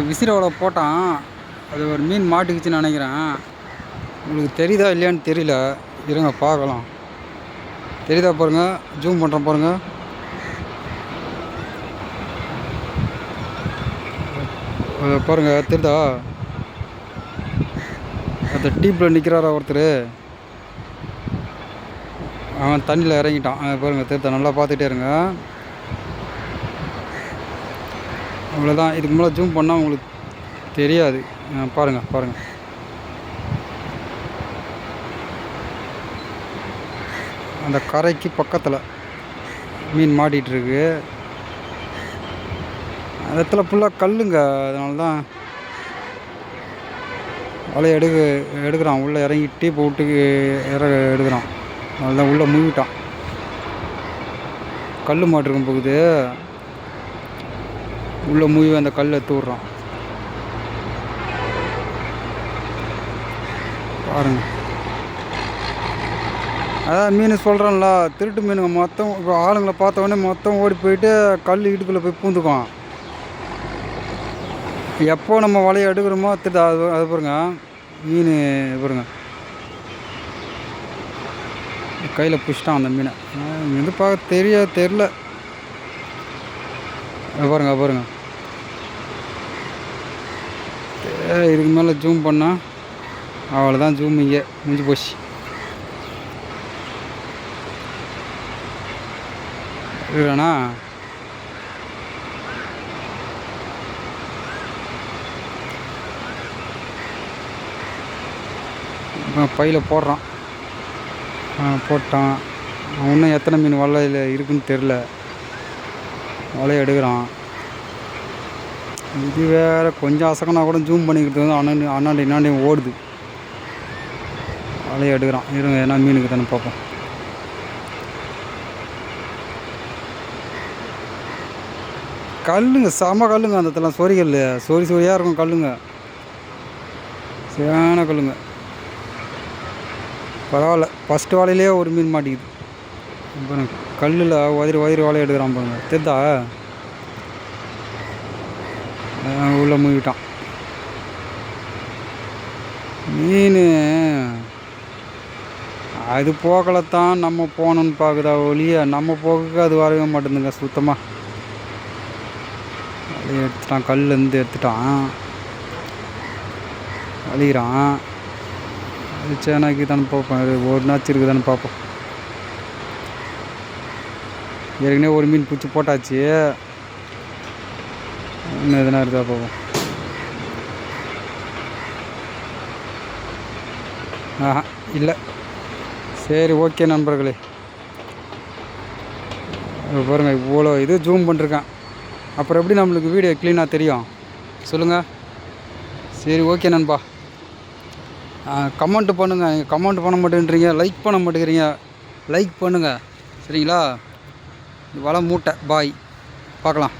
விசிற வலை போட்டான். அது ஒரு மீன் மாட்டுக்குச்சுன்னு நினைக்கிறேன். உங்களுக்கு தெரியுதா இல்லையான்னு தெரியல. இருங்க பார்க்கலாம். தெரியுதா பாருங்கள், ஜூம் பண்ணுறேன் பாருங்கள். பாருங்கள் தெரியுதா? அந்த டீப்பில் நிற்கிறாரா ஒருத்தர், அவன் தண்ணியில் இறங்கிட்டான். பாருங்கள் தெரியுதா? நல்லா பார்த்துட்டே இருங்க. அவ்வளோதான். இதுக்கு மேலே ஜூம் பண்ணால் உங்களுக்கு தெரியாது. பாருங்கள் பாருங்கள். அந்த கரைக்கு பக்கத்தில் மீன் மாட்டிகிட்ருக்கு. அந்த இடத்துல ஃபுல்லாக கல்லுங்க. அதனால தான் வலையை எடுக்கிறான். உள்ளே இறங்கி டீப்பை விட்டு எடுக்கிறான். அதனால தான் உள்ளே மூழ்கிட்டான். கல் மாட்டிருக்கும் போகுது, உள்ளே மூழ்கி அந்த கல் எடுத்து விட்றான். பாருங்க. அதான் மீன் சொல்கிறேன்ல, திருட்டு மீனுங்க மொத்தம். இப்போ ஆளுங்களை பார்த்தவொடனே மொத்தம் ஓடி போயிட்டு கல் இடுக்குள்ளே போய் பூந்துக்கும். எப்போ நம்ம வலையை எடுக்கிறோமோ திருட்டு அது பாருங்க. மீன் பாருங்க, கையில் பிடிச்சிட்டான் அந்த மீனை. இது பார்க்க தெரில. பாருங்க பாருங்க. இதுக்கு மேலே ஜூம் பண்ணால் அவ்வளோதான். ஜூம் இங்கே முடிஞ்சு போச்சு. இல்லைண்ணா பையில் போடுறான். போட்டான். இன்னும் எத்தனை மீன் வலையில் இருக்குன்னு தெரில. வலையை எடுக்கிறான். இது வேறு கொஞ்சம் அசக்கனா கூட ஜூம் பண்ணிக்கிட்டு வந்து அண்ணாண்டி இன்னாண்டையும் ஓடுது. வலையை எடுக்கிறான். இருங்க ஏன்னா மீனுக்கு தானே பார்ப்போம். கல்லுங்க, செம கல்லுங்க. அந்த இடத்துல சொரியாக இருக்கும் கல்லுங்க. சரியான கல்லுங்க. பரவாயில்ல, ஃபஸ்ட்டு வலையிலே ஒரு மீன் மாட்டிக்குது. பாருங்க, கல்லில் வயிறு வலையை எடுக்கிறான் பாருங்க. தெரிதா? உள்ளே மூழ்கிட்டான் மீன். அது போகலைத்தான் நம்ம போகணுன்னு பார்க்குதா ஒழிய நம்ம போக்கு அது வரவே மாட்டேங்குதுங்க சுத்தமாக. வலையை எடுத்துட்டான், கல்லேருந்து எடுத்துட்டான், வலிக்கிறான். அது சேனாக்கி தானே பார்ப்போம், ஒரு நாச்சு இருக்குதானே பார்ப்போம். ஏற்கனவே ஒரு மீன் பிடிச்சி போட்டாச்சு. இன்னும் எதுனா இருக்கா பார்ப்போம். இல்லை. சரி, ஓகே நண்பர்களே. பாருங்கள், இவ்வளோ இது ஜூம் பண்ணிருக்கேன். அப்புறம் எப்படி நம்மளுக்கு வீடியோ க்ளீனாக தெரியும் சொல்லுங்கள்? சரி, ஓகே நண்பா. கமெண்ட் பண்ணுங்கள். நீங்கள் கமெண்ட் பண்ண மாட்டேன்றீங்க, லைக் பண்ண மாட்டேங்கிறீங்க. லைக் பண்ணுங்கள் சரிங்களா? வலை மூட்டை பாய், பார்க்கலாம்.